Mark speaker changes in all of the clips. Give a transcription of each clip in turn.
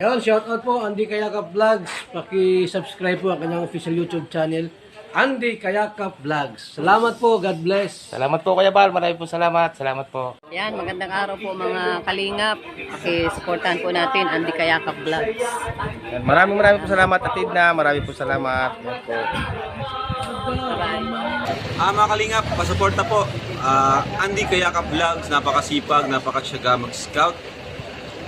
Speaker 1: Ayun, shoutout po Andy Kayakap Vlogs. Paki-subscribe po ang kanyang official YouTube channel, Andy Kayakap Vlogs. Salamat po, God bless.
Speaker 2: Salamat po Kuya Bal, maraming po salamat. Salamat po.
Speaker 3: Yan, magandang araw po mga kalingap. Paki-supportahan po natin Andy Kayakap Vlogs.
Speaker 2: Yan, maraming po salamat Atid na, maraming po salamat. Yan po.
Speaker 4: Mga kalingap, pasuporta po. Andy Kayakap Vlogs, napakasipag, napakasyaga mag-scout.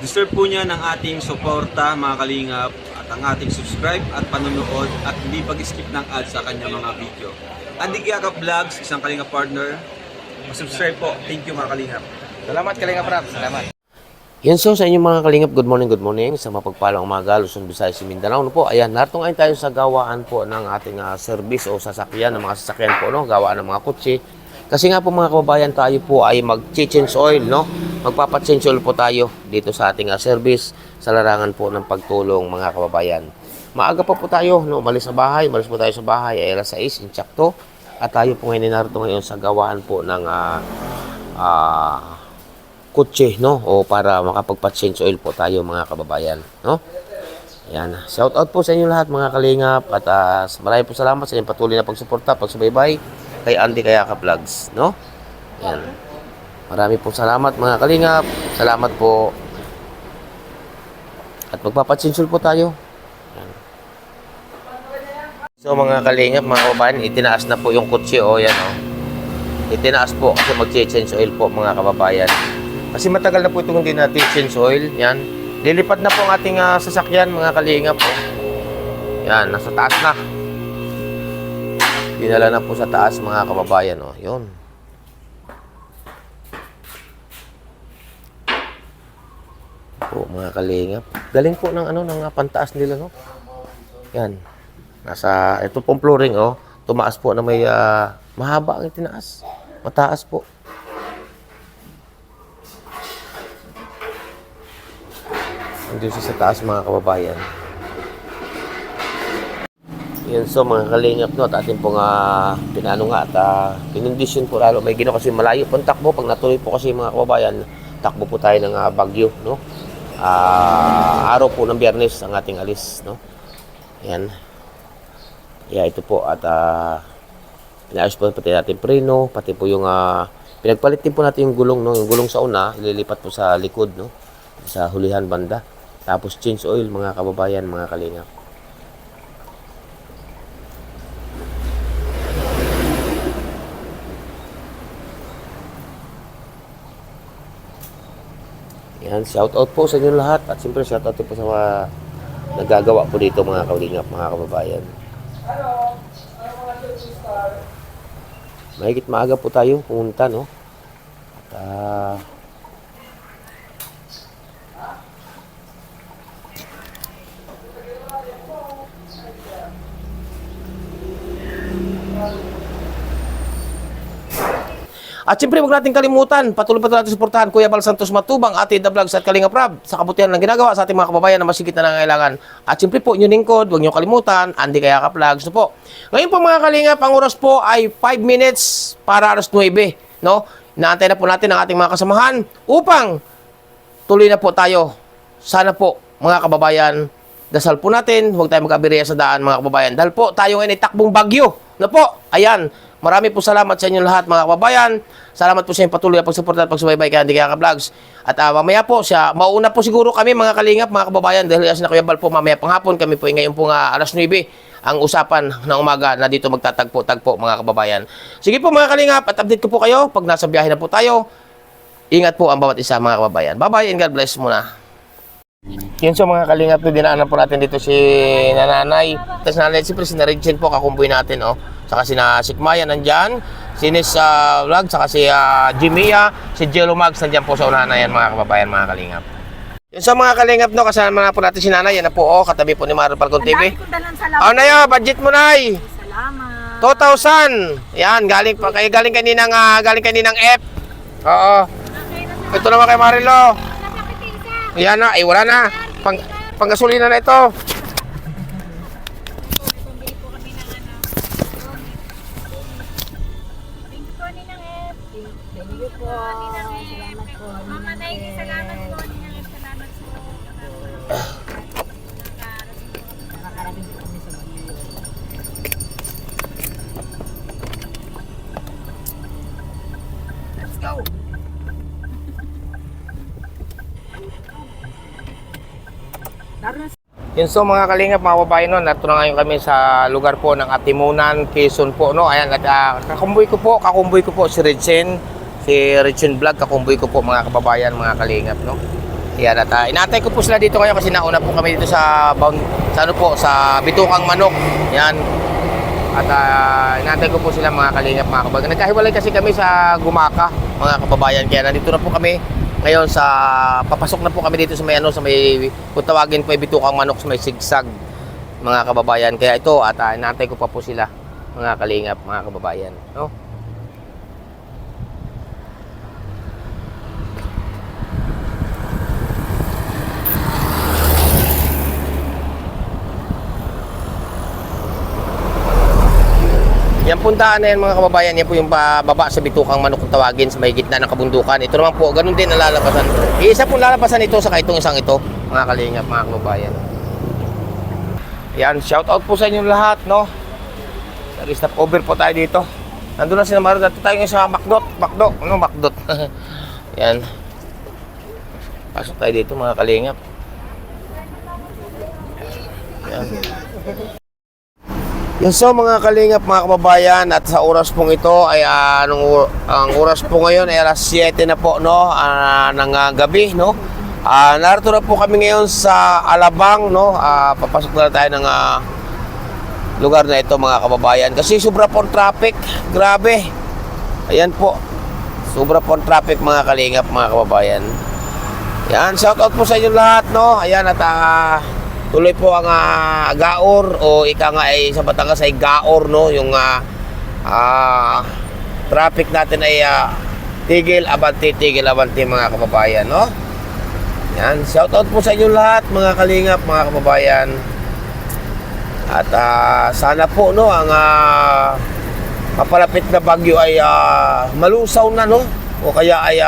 Speaker 4: Deserve po niya ng ating suporta mga kalingap at ang ating subscribe at panonood at hindi pag-skip ng ads sa kanya mga video. Andy Kayakap Vlogs, isang kalingap partner. Subscribe po. Thank you mga kalingap.
Speaker 2: Salamat Kalingap Rap, salamat.
Speaker 5: Yan so sa inyong mga kalingap, good morning sa mapagpalang umaga, Luzon, Visayas, Mindanao. No po, ayan, narito ngayon tayo sa gawaan po ng ating service o sasakyan, ng mga sasakyan po, no? Gawaan ng mga kutsi. Kasi nga po mga kababayan, tayo po ay mag-change oil, no? Magpapa-change oil po tayo dito sa ating service sa larangan po ng pagtulong mga kababayan. Maaga pa po tayo, no? Umalis po tayo sa bahay, ay alas 6, insakto. At tayo po ngayon narito ngayon sa gawaan po ng kutsi, no? O para makapagpa-change oil po tayo mga kababayan, no? Ayan. Shout out po sa inyo lahat mga kalingap at maraming po salamat sa inyong patuloy na pagsuporta, pagsubaybay kay Andy Kayakap Vlogs, no? Ayan. Maraming po salamat mga kalingap. Salamat po. At magpapa-change oil po tayo. Ayan. So mga kalingap, mga kababayan, itinaas na po yung kutsi, o yan, o. Itinaas po kasi mag-change oil po mga kababayan. Kasi matagal na po itong hindi natin change oil. Yan. Lilipad na po ang ating sasakyan mga kalingap. Yan. Nasa taas na. Dinala na po sa taas mga kababayan. O. Yun. Po mga kalingap. Galing po ng ng pantaas nila, no. Yan. Nasa ito pong flooring, o. Tumaas po na may mahaba ang itinaas. Mataas po. Dito sa taas mga kababayan. Yan so mga kalingap, no, at ating pong pinano nga at pinundisyon po lalo may ginawa kasi malayo pong takbo. Pag natuloy po kasi mga kababayan, takbo po tayo ng Bagyo, no. Araw po ng Biyernes ang ating alis, no. Yan. Yeah, ito po at pinayos po pati natin preno, pati po yung pinagpalit din po natin yung gulong, no. Yung gulong sa una, ililipat po sa likod, no, sa hulihan banda. Tapos change oil mga kababayan, mga kalingap. Yan, shout out po sa inyo lahat. At siyempre shout out po sa mga nagagawa po dito mga kalingap, mga kababayan. Mahigit maaga po tayo pumunta, no. At siyempre, huwag natin kalimutan, patuloy natin suportahan Kuya Bal Santos Matubang, Atid Vlogs at Kalingap Rab sa kabutihan ng ginagawa sa ating mga kababayan na masigit na nangangailangan. At siyempre po, inyong lingkod, huwag niyo kalimutan, Andy Kayakap Vlogs. No po. Ngayon po mga kalingap, ang oras po ay 5 minutes para alas 9, no? Inaantay na po natin ang ating mga kasamahan upang tuloy na po tayo. Sana po, mga kababayan, dasal po natin, huwag tayo magkabiriya sa daan mga kababayan. Dahil po, tayo ngayon ay takbong Bagyo. No po, ayan. Marami po salamat sa inyo lahat mga kababayan. Salamat po sa inyong patuloy na pagsuporta at pagsubaybay kay Andy Kayakap Vlogs. At mamaya po mauna po siguro kami mga kalingap, mga kababayan, dahil as na Kuya Bal po mamaya panghapon kami po ngayon po alas 9 ang usapan ng umaga na dito magtatagpo-tagpo mga kababayan. Sige po mga kalingap, at update ko po kayo pag nasa biyahe na po tayo. Ingat po ang bawat isa mga kababayan. Bye-bye and God bless muna. Yun so mga kalingap, dinaanan po natin dito si nanay. Tapos nanay, siyempre si Naridjen po, kakumboy natin, oh. Saka si Sikmaya nandyan, si Nis Vlog, saka si Jimia, si Jello Mags nandyan po sa unahan na yan mga kababayan, mga kalingap. Yun so mga kalingap, no, kasama na po natin si nanay, yan na po, oh, katabi po ni Mario Falcon TV. Oh na yun, budget mo nay.
Speaker 3: Salamat.
Speaker 5: 2,000. Yan, galing kaninang F. Oo. Ito naman kay Marilo. Yan na, wala na. Panggasolina na ito.
Speaker 3: Thank you po. Salamat po.
Speaker 6: Mama Nay, salamat po. Salamat po.
Speaker 5: Yun so mga kalingap, mga babae no, narito na ngayon kami sa lugar po ng Atimunan, Quezon po no. Ayan, at kakumboy ko po si Richin Vlog, kakumboy ko po mga kababayan, mga kalingap no. Ayan, at inaantay ko po sila dito ngayon kasi nauna po kami dito sa Bitukang Manok. Ayan. At inaantay ko po sila mga kalingap, mga kababayan. Nagkahiwalay kasi kami sa Gumaka, mga kababayan. Kaya nandito na po kami ngayon papasok na po kami dito sa may kung tawagin po ay Bitukang Manok sa may Sigsag, mga kababayan. Kaya ito, at inaantay ko pa po sila, mga kalingap, mga kababayan, no? Yan puntaan na yan mga kababayan, yan po yung baba sa Bitukang Manok kung tawagin sa may gitna ng kabundukan. Ito naman po, ganun din ang lalabasan. Isa pong lalabasan ito sa itong isang ito, mga kalingap, mga kababayan. Yan, shout out po sa inyong lahat, no? Stop over po tayo dito. Nandun na si Namaro, dito tayo sa Macdot. Yan. Pasok tayo dito mga kalingap. Yan. Yan so mga kalingap, mga kababayan, at sa oras pong ito ay ang oras po ngayon ay alas 7 na po no, ng gabi no. Narito na po kami ngayon sa Alabang no. Papasok na tayo ng lugar na ito mga kababayan kasi sobra po traffic, grabe. Ayan po, sobra po traffic mga kalingap, mga kababayan. Yan, shout out po sa inyo lahat no. Ayan, at tuloy po ang gaor o ika nga ay sa Batangas ay gaor no, yung traffic natin ay tigil abante mga kababayan no. Yan, shout out po sa inyo lahat mga kalingap, mga kababayan. At sana po no ang kapalapit na bagyo ay malusaw na no, o kaya ay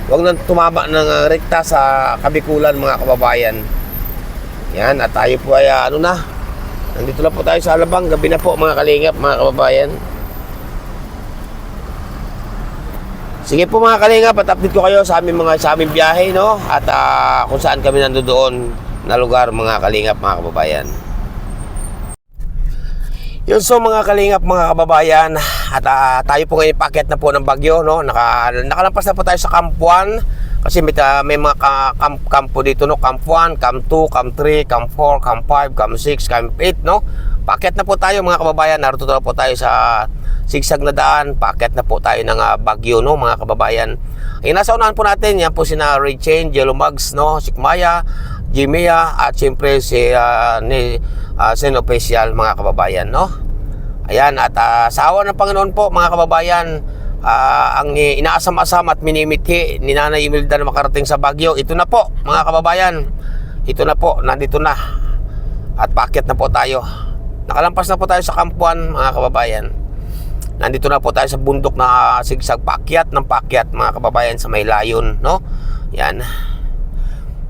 Speaker 5: wag nang tumama ng rekta sa Kabikulan mga kababayan. Yan, at tayo po ay nandito na po tayo sa Alabang, gabi na po mga kalingap, mga kababayan. Sige po mga kalingap, at update ko kayo sa aming biyahe no, at kung saan kami nandoon na lugar mga kalingap, mga kababayan. Yun so mga kalingap, mga kababayan, at tayo po ngayon packet na po ng bagyo no. Nakalampas na po tayo sa Camp 1 kasi may mga kampo dito no, Camp 1, Camp 2, Camp 3, Camp 4, Camp 5, Camp 6, Camp 8 no. Packet na po tayo mga kababayan, narito na po tayo sa sigsag na daan, packet na po tayo ng bagyo no, mga kababayan. Ay nasa unahan po natin, yan po sina Ray Chain, Jello Mugs no, Sikmaya, Jimea, at siyempre si Sen Official, mga kababayan no. Ayan, at sa awa ng Panginoon po mga kababayan, ang inaasam-asam at minimithi ni Nanay Imelda na makarating sa Baguio, ito na po mga kababayan, ito na po, nandito na, at packet na po tayo. Nakalampas na po tayo sa Camp 1 mga kababayan, nandito na po tayo sa bundok na sigsag, pakyat ng pakyat mga kababayan sa may layon no. Yan,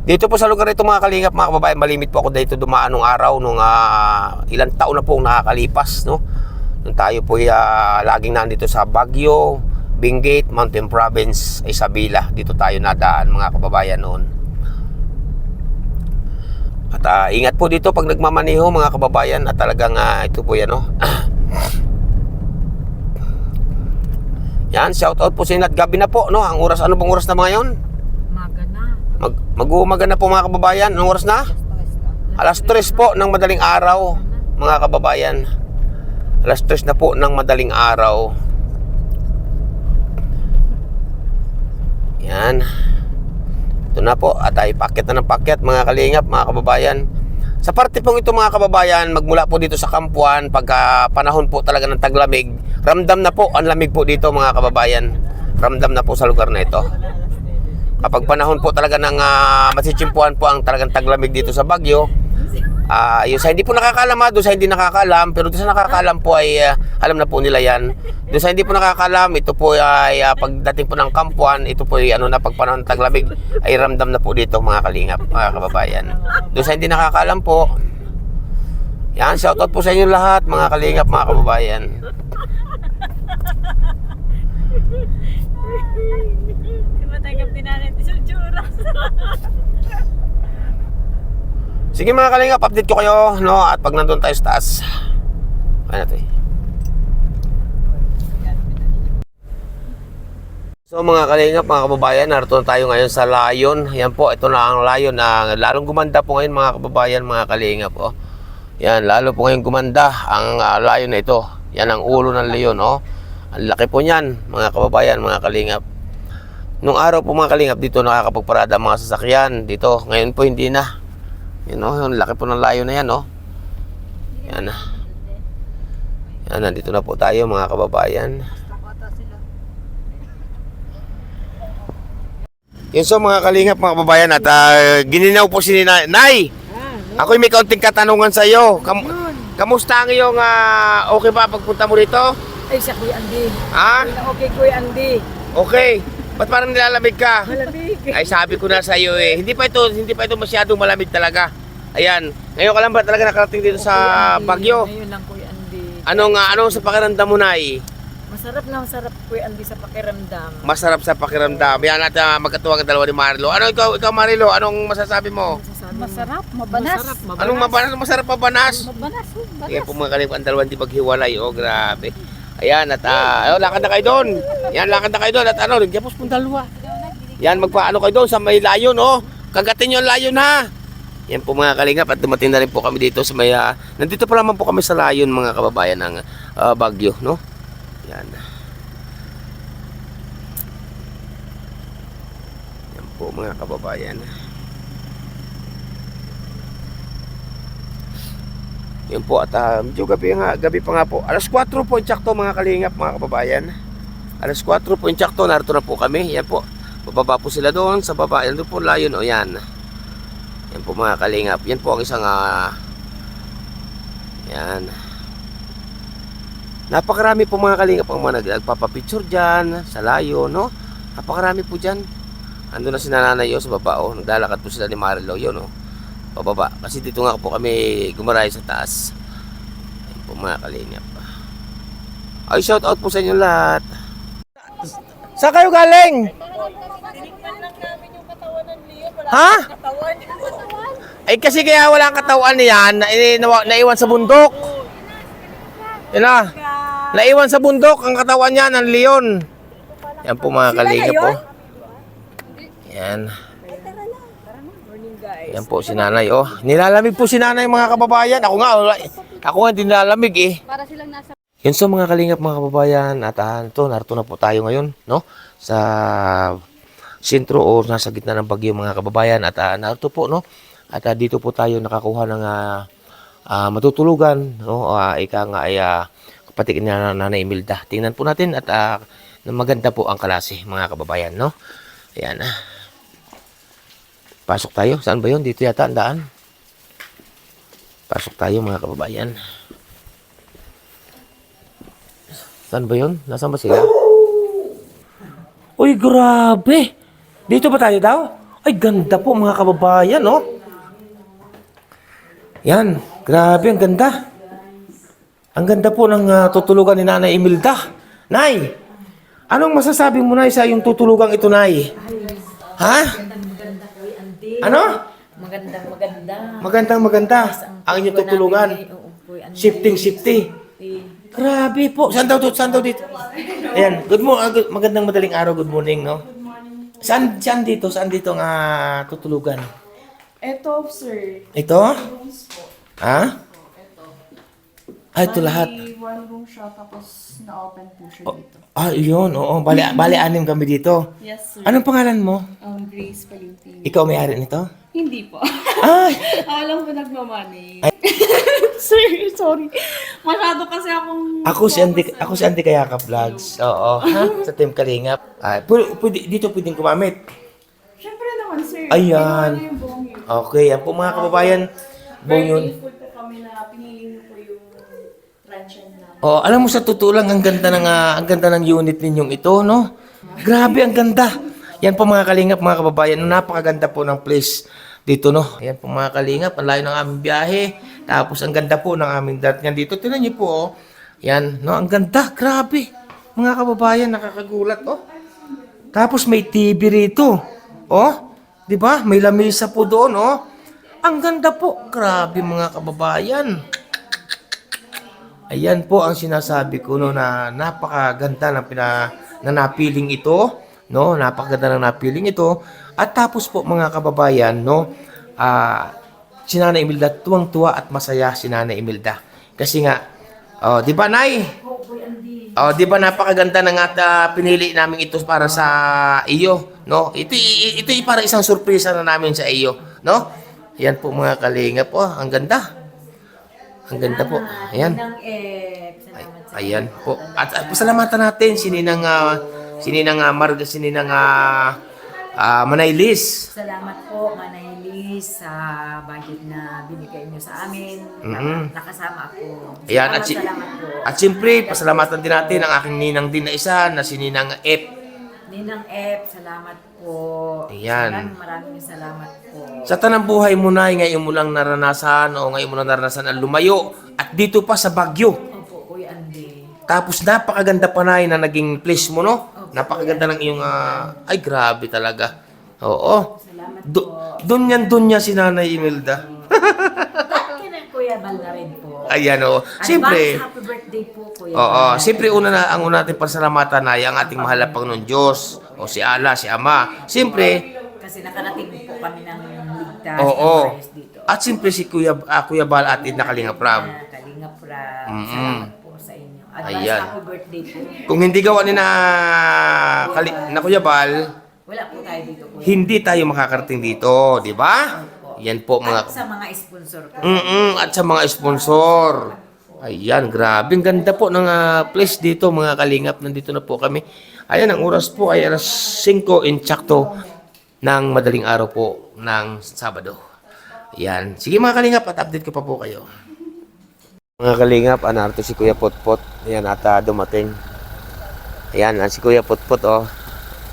Speaker 5: dito po sa lugar ito mga kalingap, mga kababayan, malimit po ako dito dumaan nung araw nung ilang taon na pong nakakalipas no. Nung tayo po laging nandito sa Baguio, Benguet, Mountain Province, Isabela, dito tayo nadaan mga kababayan noon. At ingat po dito pag nagmamaneho mga kababayan, at talagang ito po yan no. Yan, shout out po sa inyo, at gabi na po no. Ang oras, ano bang oras na mga yun?
Speaker 3: Umaga na.
Speaker 5: Mag-uumaga na po mga kababayan. Anong oras na? Alas 3 po ng madaling araw mga kababayan. Alas 3 na po ng madaling araw. Yan. Ito na po, at ay packet na ng packet mga kalingap, mga kababayan. Sa parte pong ito mga kababayan, magmula po dito sa Camp 1, pagka panahon po talaga ng taglamig, ramdam na po ang lamig po dito mga kababayan. Ramdam na po sa lugar na ito. Kapag panahon po talaga ng masichimpuan po ang talagang taglamig dito sa Baguio, yung sa hindi po nakakaalam doon sa hindi nakakaalam, pero doon sa nakakaalam po ay alam na po nila yan. Doon sa hindi po nakakaalam, ito po ay pagdating po ng Camp 1, ito po ay pag panahon ng taglamig ay ramdam na po dito mga kalingap, mga kababayan. Doon sa hindi nakakaalam po, yan, shoutout po sa inyo lahat mga kalingap, mga kababayan.
Speaker 3: Di ba tayo din natin sa tsura? Yan, shout out po sa inyo lahat mga kalingap, mga kababayan. Doon sa hindi nakakaalam po ay ramdam na po dito mga kalingap, mga kababayan. Doon sa hindi nakakaalam, ito po ay pagdating po ng Camp 1, ito po ay ramdam na po dito mga kalingap, mga kababayan. Doon sa hindi nakakaalam po, yan, shoutout po sa inyo lahat mga kalingap, mga kababayan.
Speaker 6: Di ba tayo pinanay sa tsura?
Speaker 5: Sige mga kalingap, update ko kayo, no? At pag nandun tayo sa taas. Kaya natin. So mga kalingap, mga kababayan, narito na tayo ngayon sa Layon. Yan po, ito na ang Layon na lalong gumanda po ngayon mga kababayan, mga kalingap. Oh. Yan, lalo po ngayon gumanda ang Layon na ito. Yan ang ulo ng leon. Oh. Ang laki po niyan, mga kababayan, mga kalingap. Nung araw po mga kalingap, dito nakakapagparada ang mga sasakyan. Dito, ngayon po hindi na. Yan, oh, yung laki po ng Layon na yan. Oh. Yan. Yan, nandito na po tayo mga kababayan. Yun so mga kalingap, mga kababayan, at gininaw po si Nay. Ako'y may kaunting katanungan sa iyo. Kamusta ang iyong okay ba pagpunta mo rito?
Speaker 6: Ay, sa Kuya Andy.
Speaker 5: Ha?
Speaker 6: Okay, Kuya Andy.
Speaker 5: Okay. Ba't parang nilalamig ka?
Speaker 6: Malamig.
Speaker 5: Ay sabi ko na sa iyo eh. Hindi pa ito masyadong malamig talaga. Ayan. Ngayon ka lang ba talaga nakarating dito sa Baguio?
Speaker 6: Ngayon lang, Kuya Andy.
Speaker 5: Anong sa pakiramdam mo, Nay?
Speaker 6: Masarap, Kuya Andy, sa pakiramdam.
Speaker 5: Masarap sa pakiramdam. Yan at magkatuwang ang dalawa ni Marilo. Ano ikaw Marilo? Anong masasabi mo?
Speaker 6: Masarap, mabanas.
Speaker 5: Anong mabanas? Masarap mabanas?
Speaker 6: Mabanas,
Speaker 5: Yan po mga kalingap, ang dalawa hindi maghiwalay. Oh, grabe. Ayan, at lakad na kayo doon. Yan, lakad na kayo doon. At nagyapos pong dalawa. Yan, magpaano kayo doon sa may Layon, oh. Kagatin yung Layon, ha. Yan po mga kalingap, at dumating na rin po kami dito sa may, nandito pa naman po kami sa Layon, mga kababayan ng Baguio, no. Yan. Yan po mga kababayan. Yan po at medyo gabi pa nga po. Alas 4 po insakto mga kalingap, mga kababayan. Alas 4 po insakto, narito na po kami. Yan po. Bababa po sila doon sa baba. Yan po Layon, o yan. Yan po mga kalingap. Yan po ang isang yan. Napakarami po mga kalingap ang mga nagpapapicture dyan sa Layon, no? Napakarami po dyan. Ando na si Nanay sa baba, oh. Naglalakad po sila ni Marilo, yun, oh. Pababa. Kasi dito nga po kami gumaray sa taas. Ayun po mga kalingap. Ay, shout out po sa inyo lahat. Saan kayo galing? Ha? Ay kasi kaya wala ang katawan niyan, naiwan sa bundok. Yan na. Naiwan sa bundok ang katawan niya ng leon. Yan po mga kalingap po. Yan. Yan po si Nanay, oh. Nilalamig po si Nanay, mga kababayan. Ako nga hindi nilalamig eh. Para silang nasa... Yun so mga kalingap, mga kababayan. At narito na po tayo ngayon, no? Sa sentro o nasa gitna ng bagyo, mga kababayan. At narito po, no? At dito po tayo nakakuha ng matutulugan, no? Ika nga ay kapatid na Nanay Imelda. Tingnan po natin at maganda po ang klase, mga kababayan, no? Ayan. Pasok tayo. Saan ba yun? Dito yata ang daan. Pasok tayo mga kababayan. Saan ba yun? Nasaan ba sila? Uy, grabe! Dito ba tayo daw? Ay, ganda po mga kababayan, no? Yan. Grabe, ang ganda. Ang ganda po ng tutulugan ni Nanay Imelda. Nay! Anong masasabi mo, Nay, sa yung tutulugang ito, Nay? Ha? Ano? Magandang maganda. Ang inyong tutulungan. Shifting. Grabe po. Saan daw dito? Ayan. Magandang madaling araw. Good morning, no? Saan dito ang tutulugan?
Speaker 7: Ito, sir.
Speaker 5: Ito? Ha? Ito lahat.
Speaker 7: One room siya, tapos na-open po siya dito.
Speaker 5: Yun. Oo. Bali, anim kami dito.
Speaker 7: Yes, sir.
Speaker 5: Anong pangalan mo?
Speaker 7: Grace Palinti.
Speaker 5: Ikaw may-ari nito?
Speaker 7: Hindi po.
Speaker 5: Ay!
Speaker 7: Alam ko nagmamanay. Sir, sorry. Masyado kasi akong...
Speaker 5: Ako si Andy Kayaka Vlogs. Oo. Ha? Sa Team Kalingap. Dito pwedeng kumamit.
Speaker 7: Siyempre naman, sir.
Speaker 5: Ayan.
Speaker 7: Ano yung buong yun?
Speaker 5: Okay. Yan po mga kababayan. Buong yun.
Speaker 7: Very thankful po kami na pinili niyo po yung franchise namin.
Speaker 5: Alam mo sa totoo lang, ang ganda ng unit ninyong ito, no? Grabe, ang ganda. Yan po mga kalingap, mga kababayan. Napakaganda po ng place dito, no? Yan po mga kalingap, ang layo ng aming biyahe. Tapos ang ganda po ng aming datingan dito. Tingnan niyo po, oh. Yan, no? Ang ganda, grabe. Mga kababayan, nakakagulat, oh. Tapos may TV rito. Oh, 'di ba? May lamesa po doon, oh. Ang ganda po. Grabe mga kababayan. Ayan po ang sinasabi ko no, na napakaganda ng na napiling ito, no? Napakaganda ng napiling ito. At tapos po mga kababayan, no, si Nanay Imelda tuwang-tuwa at masaya si Nanay Imelda. Kasi nga, di ba Nay? Di ba napakaganda ng pinili namin ito para sa iyo, no? Ito para isang surpresa na namin sa iyo, no? Ayan po mga kalinga po, ang ganda. Ang ganda po. Ayan. Ayan po. At pasalamatan natin sininang Manaylis.
Speaker 6: Salamat po, Manaylis, sa budget na binigay niyo sa amin. Nakasama ako.
Speaker 5: Ayan,
Speaker 6: Salamat po.
Speaker 5: at siyempre, pasalamatan din natin ang aking ninang din na isa na si Ninang F.
Speaker 6: Ninang F, salamat po.
Speaker 5: Ayan.
Speaker 6: Maraming salamat po.
Speaker 5: Sa tanang buhay mo na, ngayon mo lang naranasan ang lumayo at dito pa sa Baguio.
Speaker 6: Opo, Kuya Andy.
Speaker 5: Tapos napakaganda pa na naging place mo, no? Napakaganda ng iyong, ay grabe talaga. Oo.
Speaker 6: Salamat
Speaker 5: Doon niya si Nanay Imelda.
Speaker 6: Kuya Bal na rin po.
Speaker 5: Ayan, oo. Siyempre,
Speaker 6: Advance happy birthday po, Kuya
Speaker 5: oo,
Speaker 6: Bal.
Speaker 5: siyempre ang una natin pasalamatan ay ang ating mahal na Panginoon Diyos, o si Allah, si Ama. Siyempre,
Speaker 6: Kasi nakarating po kami ng ligtas.
Speaker 5: oo.
Speaker 6: ng ayos dito.
Speaker 5: At siyempre si Kuya Bal at na Kalinga Prab.
Speaker 6: Kalinga Prab. Salamat po sa inyo. Advance
Speaker 5: Ayan.
Speaker 6: happy birthday po.
Speaker 5: Kung hindi gawa ni na Kuya Bal,
Speaker 6: Wala po tayo dito, Kuya.
Speaker 5: hindi tayo makakarating dito, di ba? Yan po mga...
Speaker 6: At sa mga sponsor po.
Speaker 5: At sa mga sponsor. Ayan, grabe. Ang ganda po ng place dito, mga kalingap. Nandito na po kami. Ayan, ang oras po ay alas 5 insakto ng madaling araw po ng Sabado. Ayan. Sige mga kalingap, at update ko pa po kayo. Mga kalingap, narito si Kuya Potpot. Ayan, at dumating. Ayan, si Kuya Potpot, oh.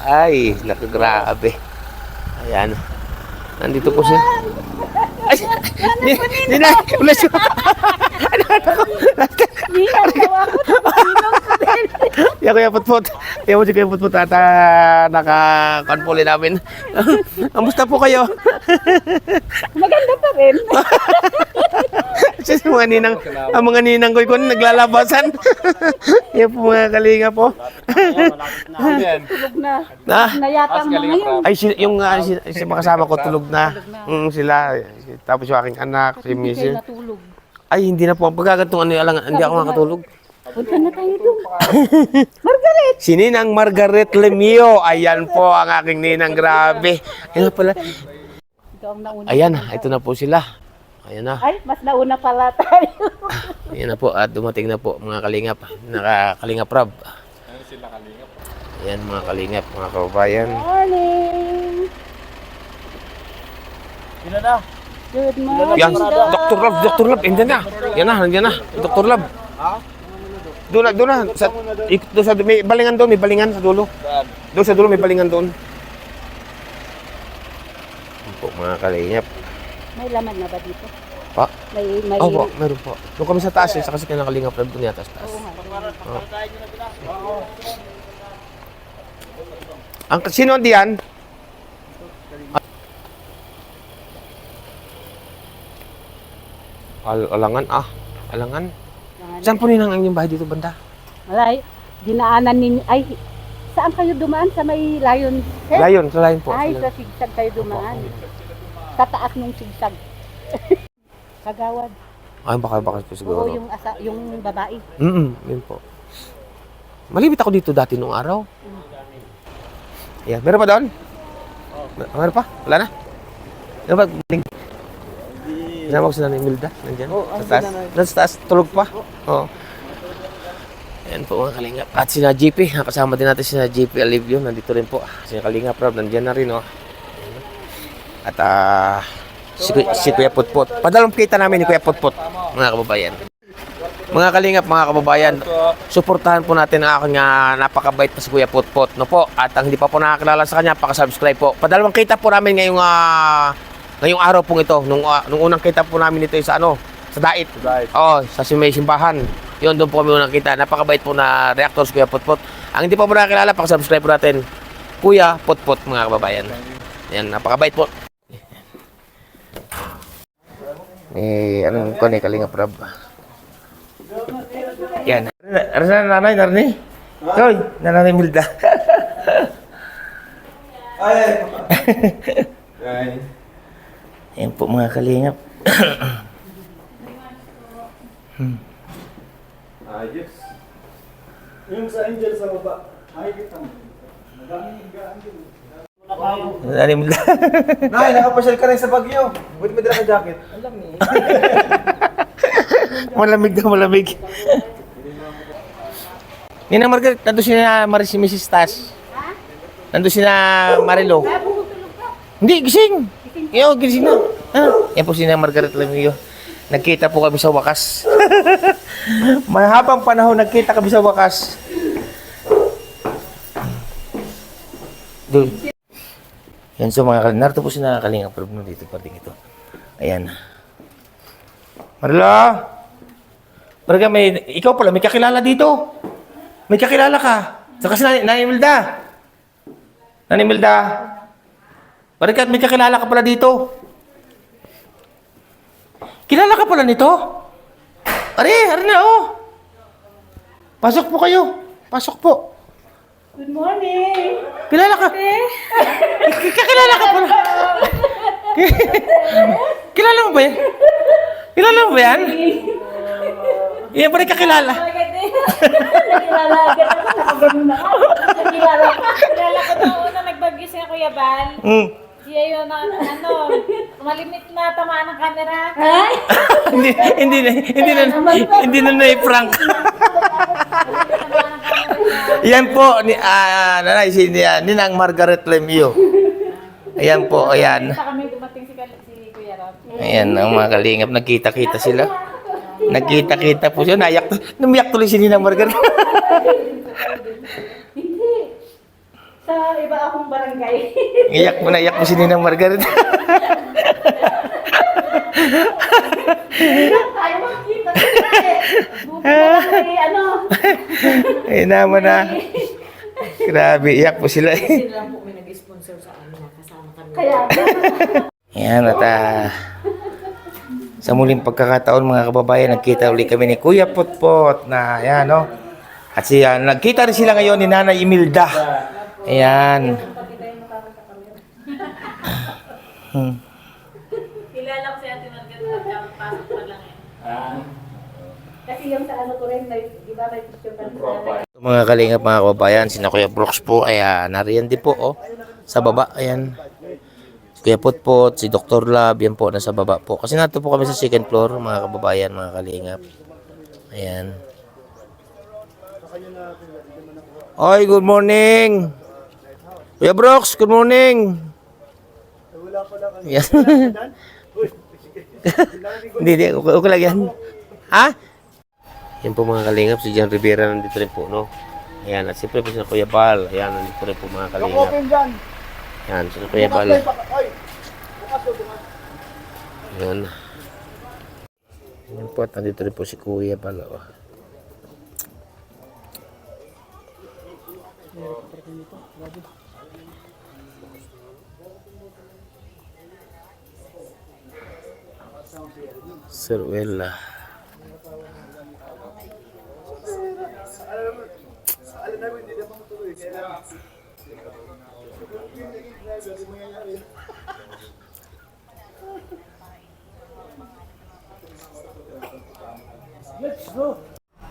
Speaker 5: Ay, grabe. Ayan. Nandito po siya. Ay, Nina, wala siya. Yan Kuya Putput. Yan mo si Kuya Putput at naka-conpole namin. Kamusta po kayo?
Speaker 6: Maganda pa rin.
Speaker 5: Kasi ang mga ninang ko kung naglalabasan. Yan po mga kalinga po.
Speaker 6: Tulog na. Nayata mo ngayon.
Speaker 5: Ay, si mga kasama ko tulog na. Sila. Tapos yung aking anak, si Mrs.
Speaker 6: Natulog.
Speaker 5: Ay, hindi na po. Pagkagantong hindi ako makatulog.
Speaker 6: Punta na tayo doon.
Speaker 5: Si Ninang Margaret Lemio. Ayan po ang aking ninang. Grabe. Ayan pala.
Speaker 6: Ikaw ang nauna.
Speaker 5: Ayan, ito na po sila. Ayan na.
Speaker 6: Ay, mas nauna pala tayo.
Speaker 5: Ayan na po. At dumating na po mga kalingap. Kalingap Rob. Ayan mga kalingap, mga kababayan.
Speaker 6: Morning. Good morning.
Speaker 5: Yan, Dr. Lab, nandiyan na. Nandiyan na. Dr. Lab. Doon na. May balingan doon, may balingan sa dulo. Doon sa dulo, may balingan doon. Ayan po mga kalingap.
Speaker 6: May laman na ba dito?
Speaker 5: Pa?
Speaker 6: May
Speaker 5: Po, meron po. Doon kami sa taas, sa kasi kaya ng kalingap Rob, doon yata sa taas. Sino diyan? Alangan. Saan po ninang ang inyong bahay dito banda?
Speaker 6: Malay, dinaanan ninyo. Ay, saan kayo dumaan? Sa may Lion Head?
Speaker 5: Layon po.
Speaker 6: Ay, sa sigsag kayo dumaan. Sa taas ng sigsag. Kagawad.
Speaker 5: Ay, baka po siguro.
Speaker 6: Oo, yung babae.
Speaker 5: Yun po. Malibit ako dito dati nung araw. Yeah, meron pa doon? Meron pa? Wala na? Meron pa? Kasama ko si Nanay Imelda. Nandiyan. Sa taas. Sa taas. Tulog pa. Oo. Ayan po mga kalingap. At si JP. Kasama din natin si JP Alivio. Nandito rin po. Si Kalingap Rob. Nandiyan na rin. Oh. At si Kuya Putput. Padalong kita namin ni Kuya Putput. Mga kababayan. Mga kalingap, mga kababayan, suportahan po natin ang aking napakabait pa si Kuya Putput, no po. At ang hindi pa po nakakilala sa kanya, paka-subscribe po. Padalawang kita po namin ngayong araw pong ito. Nung unang kita po namin ito sa sa Dait. Sa may simbahan. Yun, doon po kami unang kita. Napakabait po na reactor si Kuya Putput. Ang hindi pa po nakakilala, paka-subscribe po natin. Kuya Putput, mga kababayan. Yan, napakabait po. Anong ko ni Kalinga Prab. Yan. Ano na nanay, narni? Hoy, nanay Milda. Yan po mga Kalingap.
Speaker 2: Ayos. Yung sa angel sa baba. Ay, kita mo.
Speaker 5: Nanay Milda.
Speaker 2: Nay, nakapasyal ka rin sa Baguio. Buti mo dala ka jacket.
Speaker 5: Malamig daw, malamig. Nina Margaret, nandun si Mrs. Tas. Nandun si Marilo. Hindi, gising. Iyo, gising na. Yan po si Margaret Lamio. Nagkita po kami sa wakas. Mahabang panahon nagkita kami sa wakas. Doon. Yan so mga kalingap. Narito po si Kalinga Prab no dito pa ito. Ayan. Marlo! Marga, ikaw pala, may kakilala dito. May kakilala ka. Saka si Nanay Milda. Nanay Milda. Marga, may kakilala ka pala dito. Kilala ka pala nito? Are na, oh. Pasok po kayo. Pasok po.
Speaker 7: Good morning!
Speaker 5: Kilala ka. Kakilala ka pala. Kilala mo ba yan? Kilala mo ba yan? Yan pa rin kakilala.
Speaker 7: Nakilala ko na una nagbagyo si Kuya Bal. Siya yun na malimit na tamaan ng camera.
Speaker 5: Hindi na na-prank. Yan po, nanay, si Ninang Margaret Lemio. Ayan po, ayan.
Speaker 7: Sa kami dumating si Kuya Rob.
Speaker 5: Ayan, ang mga Kalingap, nagkita-kita sila. Nagkita-kita po siya, namiyak tuloy si Ninang Margaret.
Speaker 7: Sa iba akong barangay.
Speaker 5: Iyak mo si Ninang Margaret.
Speaker 7: Tayo makikita. Bukas ano.
Speaker 5: Ay naman na. Grabe, iyak po sila.
Speaker 6: Sila lang po may nag-sponsor sa amin, nakasama kami.
Speaker 7: Kaya
Speaker 5: Ayan, at sa muling pagkakataon mga kababayan, nagkita ulit kami ni Kuya Potpot na, ayan, no? At siya, nagkita rin sila ngayon ni Nanay Imelda. Ayan.
Speaker 7: kilala ko si Ate Margaret pasok pa lang eh. Kasi yung sa ano ko rin, di ba may picture pa rin.
Speaker 5: Mga Kalingap, mga kababayan, sina Kuya Brooks po, ayan, nariyan din po, oh, sa baba, ayan. Kuya Potpot, si Dr. Lab, yan po, nasa baba po. Kasi nato po kami sa second floor, mga kababayan, mga Kalingap. Ayan. Oy, good morning! Kuya Brooks, good morning! Yan. Hindi, okay lang yan. Ha? Yan po mga Kalingap, si John Rivera nandito rin po, no? Ayan, at siyempre po si Kuya Bal. Ayan, nandito rin po mga Kalingap. Ayan, si Kuya Bal. Ayan. Ayan po, at nandito rin po si Kuya Bal. Oh. Sir Wella.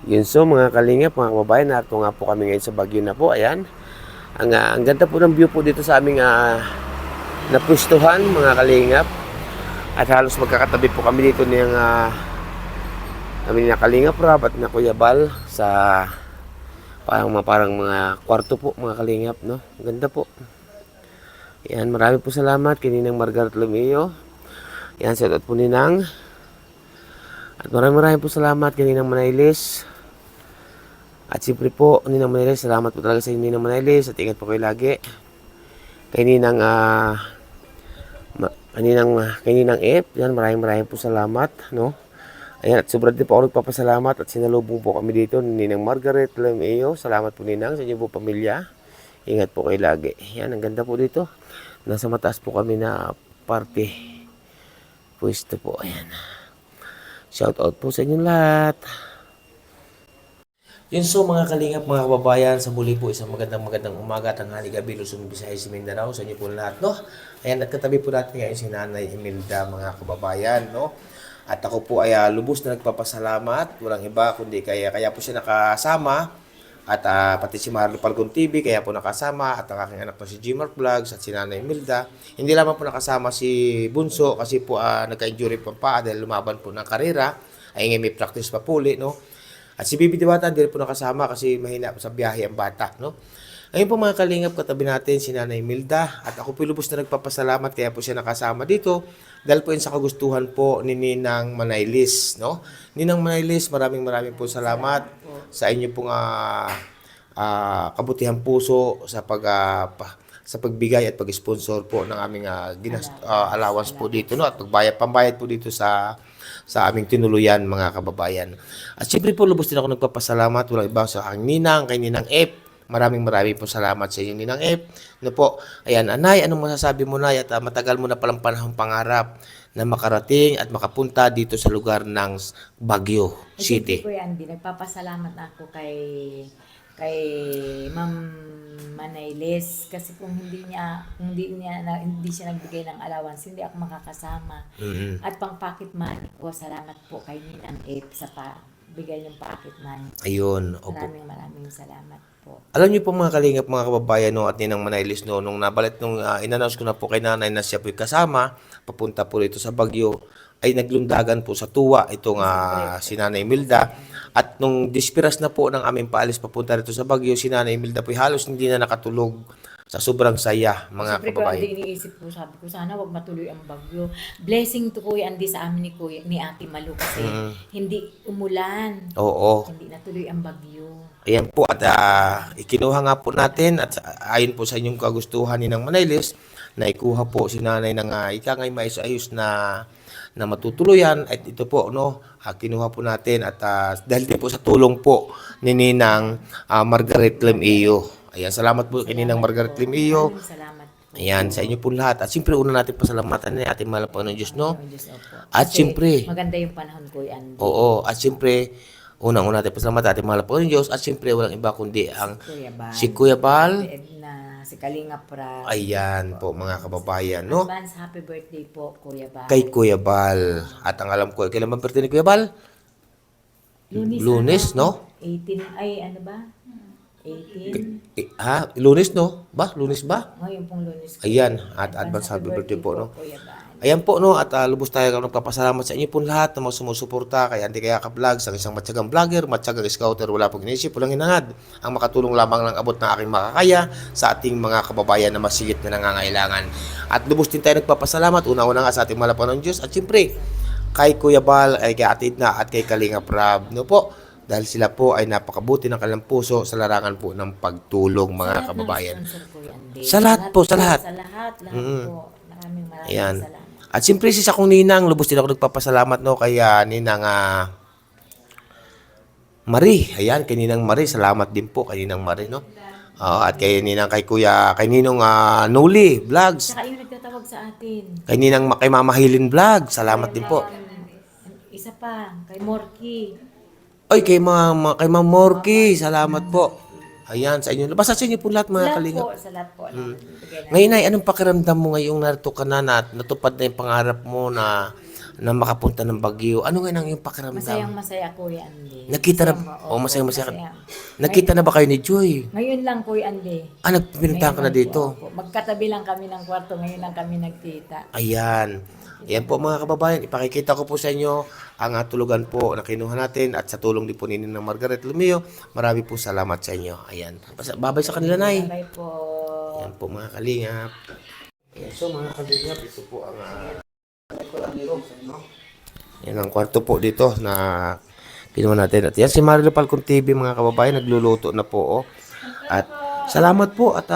Speaker 5: Yun so mga Kalingap, mga kababayan, narito nga po kami ngayon sa Baguio na po. Ayan. Ang ganda po ng view po dito sa aming napwestuhan mga Kalingap. At halos magkakatabi po kami dito niyang kami na Kalinga Prab at na Kuya Bal sa parang mga kwarto po mga Kalingap, no? Ganda po. Yan, marami po salamat kay Ninang Margaret Lemio. Yan, shout out po Ninang. At marami po salamat kay Ninang Manailis. At siyempre po, Ninang Manailis, salamat po talaga sa inyo Ninang Manailis at ingat po kayo lagi. Kay Ninang kay Ninang F, yan, maraming po salamat, no? Ayan, at sobrang din po ako nagpapasalamat at sinalubong po kami dito ni Ninang Margaret Lemio. Salamat po Ninang sa inyo po pamilya. Ingat po kayo lagi. Yan, ang ganda po dito. Nasa mataas po kami na party. Pwesto po, ayan. Shout out po sa inyong lahat. Yun so mga kalingap, mga kababayan, sa muli po isang magandang umaga, tanghali, gabi, Luzon, Visayas, Mindanao, sa inyo po lahat, no? Ayan, at katabi po natin ngayon si Nanay Imelda, mga kababayan, no? At ako po ay lubos na nagpapasalamat, walang iba kundi kaya po siya nakasama, at pati si Marlo Palgon TV, kaya po nakasama, at ang aking anak na si Gmark Vlogs, at si Nanay Imelda. Hindi lamang po nakasama si Bunso, kasi po nagka-injury pa pa, dahil lumaban po ng karera, ay ngayon may practice pa puli, no? At si Bibi Diwata, hindi po nakasama kasi mahina po sa biyahe ang bata, no? Ngayon po mga kalingap, katabi natin si Nanay Imelda. At ako po lubos na nagpapasalamat kaya po siya nakasama dito. Dahil po yun sa kagustuhan po ni Ninang Manaylis, no? Ninang Manaylis, maraming po salamat sa inyo pong kabutihang puso sa sa pagbigay at pag-sponsor po ng aming allowance po dito, no? At pambayad po dito sa aming tinuluyan, mga kababayan. At siyempre po, lubos din ako nagpapasalamat. Walang iba sa aking ninang, kay Ninang F. Maraming po salamat sa inyo, Ninang F. Ano po, ayan, Anay, anong masasabi mo, Nay? At matagal mo na palang panahon pangarap na makarating at makapunta dito sa lugar ng Baguio City.
Speaker 6: Kuya Andy, nagpapasalamat ako kay Ma'am Manaylis kasi kung hindi siya nagbigay ng allowance, hindi ako makakasama. At pang pocket money ko, salamat po kay Ninang F sa bigay ng pocket money.
Speaker 5: Ayun, opo.
Speaker 6: Maraming salamat po.
Speaker 5: Alam niyo po mga kalingap, mga kababayan, no, at Ninang Manaylis, no, nung nabalit, nung in-announce ko na po kay Nanay na siya po kasama, papunta po rito sa Baguio, ay naglundagan po sa tuwa itong si Nanay Imelda. At nung dispiras na po ng aming paalis papunta rito sa Baguio, si Nanay Imelda po halos hindi na nakatulog sa sobrang saya, mga
Speaker 6: Siyempre,
Speaker 5: kababayan.
Speaker 6: Siyempre, iniisip ko, sabi ko, sana wag matuloy ang bagyo. Blessing to Kuya Andy sa amin ni Ate Malu kasi hindi umulan.
Speaker 5: Oo.
Speaker 6: Hindi natuloy ang bagyo.
Speaker 5: Ayan po, at ikinuha nga po natin at ayon po sa inyong kagustuhan ni Nang Manaylis, na ikuha po si Nanay ng ikangay maayos na matutuluyan. At ito po, no, kinuha po natin at dahil din po sa tulong po ni Ninang Margaret Lemillo. Ayan, salamat po kay Ninang Margaret Lemillo.
Speaker 6: Salamat po.
Speaker 5: Ayan, sa inyo po lahat. At siyempre, una natin pasalamatan ni ating mahal po ng Diyos, no?
Speaker 6: Diyos, opo.
Speaker 5: At
Speaker 6: Kasi
Speaker 5: siyempre,
Speaker 6: maganda yung panahon, Kuya Andy.
Speaker 5: oo, at siyempre, unang-una natin pasalamatan ating mahal po ng Diyos. At siyempre, walang iba kundi ang si Kuya Bal.
Speaker 6: Si Kalinga Pra.
Speaker 5: Ayan po, mga kababayan, no?
Speaker 6: Advance happy birthday po, Kuya Bal.
Speaker 5: Kay Kuya Bal. At ang alam ko, kailan ba birthday ni Kuya Bal? Lunes, no?
Speaker 6: 18, ay ano ba? 18?
Speaker 5: Lunes, no? Lunes ba?
Speaker 6: Ngayon pong Lunes.
Speaker 5: Ayan, at advance happy birthday po, no?
Speaker 6: Kuya Bal.
Speaker 5: Ayan po, no, at lubos tayo nagpapasalamat sa inyo po lahat na mga sumusuporta kay Andy Kayaka Vlogs, ang isang matyagang vlogger, matyagang scouter, wala pong inisip, walang hinangad. Ang makatulong lamang ng abot ng aking makakaya sa ating mga kababayan na masigit na nangangailangan. At lubos din tayo nagpapasalamat, una-una nga sa ating malapan ng Diyos, at siyempre, kay Kuya Bal, ay kay Ate Edna, at kay Kalinga Prab, no po, dahil sila po ay napakabuti ng kanilang puso sa larangan po ng pagtulong, mga kababayan. Sa lahat po, sa lahat.
Speaker 6: Sa lahat po. Maraming
Speaker 5: Ayan.
Speaker 6: salamat.
Speaker 5: At siyempre si akong ninang, lubos din ako nagpapasalamat, no, kay Ninang Marie. Ayan, kay Ninang Marie, salamat din po kay Ninang Marie, no. At kay Ninang, kay Ninong Noli Vlogs.
Speaker 6: Saka yung nagtatawag sa atin.
Speaker 5: Kay Mama Hilin Vlog, salamat din po.
Speaker 6: Isa pa, kay Morky.
Speaker 5: Ay, kay Ma'am Morky, salamat po. Ayan, sa inyo. Basta sa inyo po lahat, mga kalingap.
Speaker 6: Sa lahat po.
Speaker 5: Ngayon ay, anong pakiramdam mo ngayong narito ka na natupad na yung pangarap mo na makapunta ng Baguio? Ano ngayon ang iyong pakiramdam?
Speaker 6: Masayang-masaya, Kuya Andy.
Speaker 5: Nakita na, masayang-masaya ka. Nakita na ba kayo ni Joy?
Speaker 6: Ngayon lang, Kuya Andy.
Speaker 5: Nagpinuntahan ka na dito?
Speaker 6: Opo. Magkatabi lang kami ng kwarto, ngayon lang kami nagkita.
Speaker 5: Ayan. Ayan po, mga kababayan, ipakikita ko po sa inyo ang tulugan po na kinuha natin at sa tulong din po ni Ninang Margaret Lemillo. Marami po salamat sa inyo. Ayan. Babay sa kanila, Nay.
Speaker 6: Bye po.
Speaker 5: Ayan po, mga kalingap. Ayan, so mga kalingap, ito po ang yan ang kwarto po dito na kinuha natin. At yan si Marlo Palgon TV, mga kababayan, nagluluto na po. At salamat po at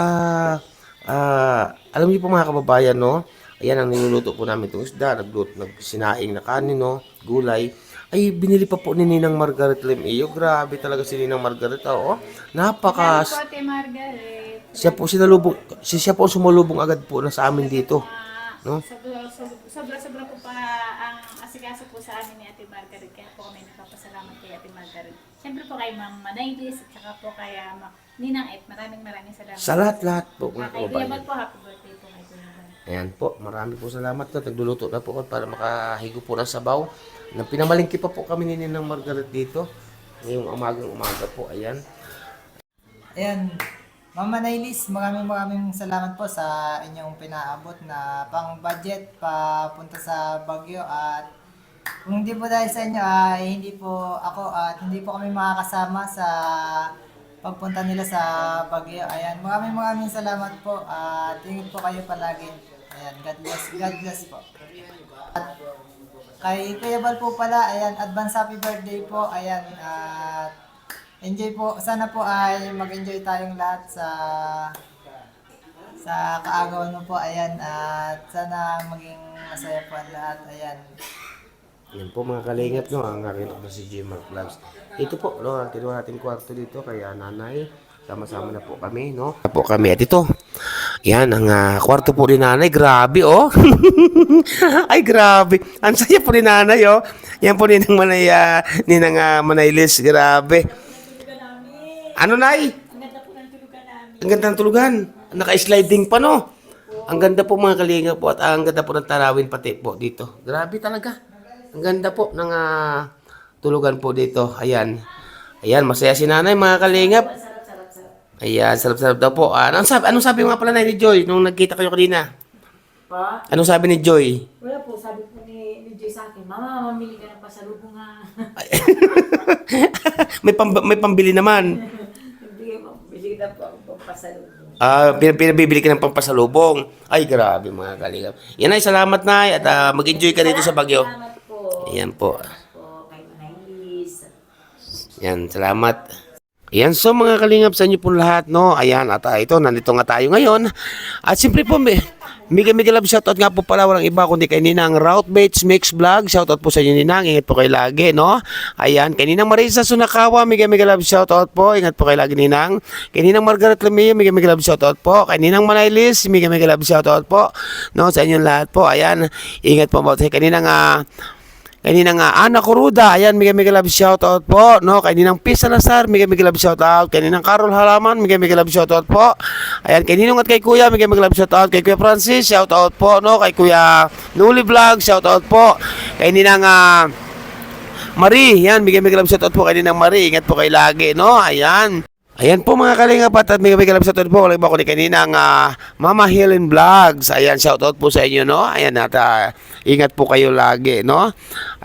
Speaker 5: alam niyo po, mga kababayan, no? Ayan ang niluluto po namin itong isda, nagsinaing na kanin, no? Gulay. Ay, binili pa po ni Ninang Margaret Lemillo. Grabe talaga si Ninang Margaret, oo. Napakas.
Speaker 7: Ate Margaret.
Speaker 5: Siya po sumalubong agad po na sa amin dito. No?
Speaker 7: Sobra po pa ang nag-asikaso po sa amin ni Ate Margaret, kaya po kami nagpapasalamat kay Ate Margaret. Siyempre po kay Ma'am Manaylis at saka po kay Ninang Ed, maraming salamat.
Speaker 5: Sa lahat-lahat po, mga
Speaker 7: Kay Kuya
Speaker 5: kababayan.
Speaker 7: Bal po, happy birthday po kay Kuya Bal.
Speaker 5: Ayan po, marami po salamat na nagluluto na po ako para makahigo po ng sabaw. Pinamalingki pa po kami ni Ninang Margaret dito. Ngayong umaga po, ayan.
Speaker 8: Ayan, Mama Nailis, maraming salamat po sa inyong pinaabot na pang-budget papunta sa Baguio, at kung hindi po dahil sa inyo ay hindi po ako at hindi po kami makakasama sa pagpunta nila sa Baguio. Ayan, maraming salamat po at ingat po kayo palagi. Ayan, God bless po. At kay Kuya Bal po pala, ayan, advance happy birthday po. Ayan, at enjoy po. Sana po ay mag-enjoy tayong lahat sa kaagawan mo po. Ayan, at sana maging masaya po ang lahat. Ayan.
Speaker 5: Yan po mga kalingap, no, ang aking na si Jim Mark Vlogs. Ito po, no, ang kinuha nating kwarto dito, kaya nanay, sama-sama na po kami, no. Po kami, at ito, yan, ang kwarto po ni nanay, grabe, oh. Ay, grabe. Ang saya po ni nanay, oh. Yan po ninang Manaylis, grabe. Ano, Nay? Ang ganda ng tulugan. Naka-sliding pa, no? Ang ganda po mga kalinga po, at ang ganda po ng tarawin pati po dito. Grabe talaga. Ang ganda po ng tulugan po dito. Ayan. Ayan, masaya si nanay mga kalingap. Ayan, sarap-sarap daw po. Anong sabi nga pala ni Joy nung nagkita kayo kanina?
Speaker 6: Pa?
Speaker 5: Anong sabi ni Joy?
Speaker 6: Wala po, sabi po ni Joy sa akin, Mama, mamili ka ng pasalubong ha.
Speaker 5: may pambili naman.
Speaker 6: Bili na po ang pasalubong.
Speaker 5: Pinabibili ka ng pampasalubong. Ay, grabe mga kalingap. Yan ay, salamat na at mag-enjoy ka dito sa Baguio.
Speaker 6: Salamat po.
Speaker 5: Ayan po.
Speaker 6: Po kay Manaylis.
Speaker 5: Yan, salamat. Ayan, so mga kalingap sa inyo po lahat, no? Ayan, at ito, nandito nga tayo ngayon. At siyempre po, mega love shoutout nga po pala, walang iba kundi kay Ninang Routemates Mix Vlog. Shoutout po sa inyo, Ninang. Ingat po kayo lagi, no? Ayan, kay Ninang Marisa Sunakawa, mega love shoutout po. Ingat po kayo lagi, Ninang. Kay Ninang Margaret Lemio, mega love shoutout po. Kay Ninang Manaylis, mega love shoutout po. No, sa inyo lahat po. Ayan, ingat po about kay Ninang Ana Coruda, ayan, mega love shoutout po, no, kay Ninang Pisa Salazar, mega love shoutout, kay Ninang Carol Halaman, mega love shoutout po, ayan, kay Ninong at kay Kuya, mega love shoutout, kay Kuya Francis, shoutout po, no, kay Kuya Nuli Vlog, shoutout po, kay Ninang Marie, yan, mega love shoutout po kay Ninang Marie, ingat po kayo lagi, no, ayan. Ayan po mga kalingap at mega love shoutout po. Wala ba ko ni kaninang Mama Helen Vlogs. Ayan, shoutout po sa inyo, no? Ayan, at ingat po kayo lagi, no?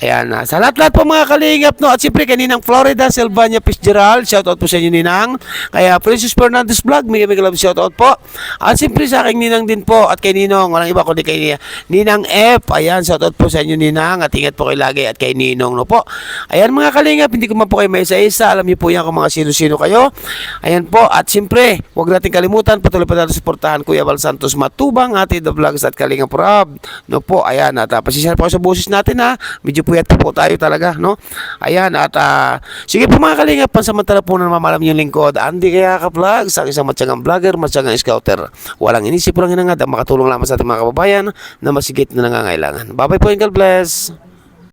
Speaker 5: Ayan, sa lahat-lahat po mga kalingap, no? At siyempre kaninang Florida, Silvania Fitzgerald, shoutout po sa inyo, Ninang. Kaya Princess Fernandez Vlog, mega love shoutout po. At siyempre sa aking Ninang din po at kay Ninong, walang iba kundi kay Ninang F. Ayan, shoutout po sa inyo, Ninang. At ingat po kayo lagi at kay Ninong, no po? Ayan mga kalingap, hindi ko man po kayo may isa-isa. Alam niyo po yan kung mga sino-sino kayo. Ayan po, at siyempre, huwag natin kalimutan, patuloy pa natin suportahan Kuya Bal Santos Matubang, Ate The Vlogs at Kalinga Prab. No po, ayan, at pasisya po sa boses natin ha, medyo puyat po tayo talaga, no? Ayan, at sige po mga Kalinga, pansamantala po na mamalam yung lingkod, Andy Kayaka Vlogs, ang isang matyagang vlogger, matyagang scouter. Walang inisip, walang hinangad, ang makatulong lamang sa ating mga kababayan na masigit na nangangailangan. Bye-bye po and God bless.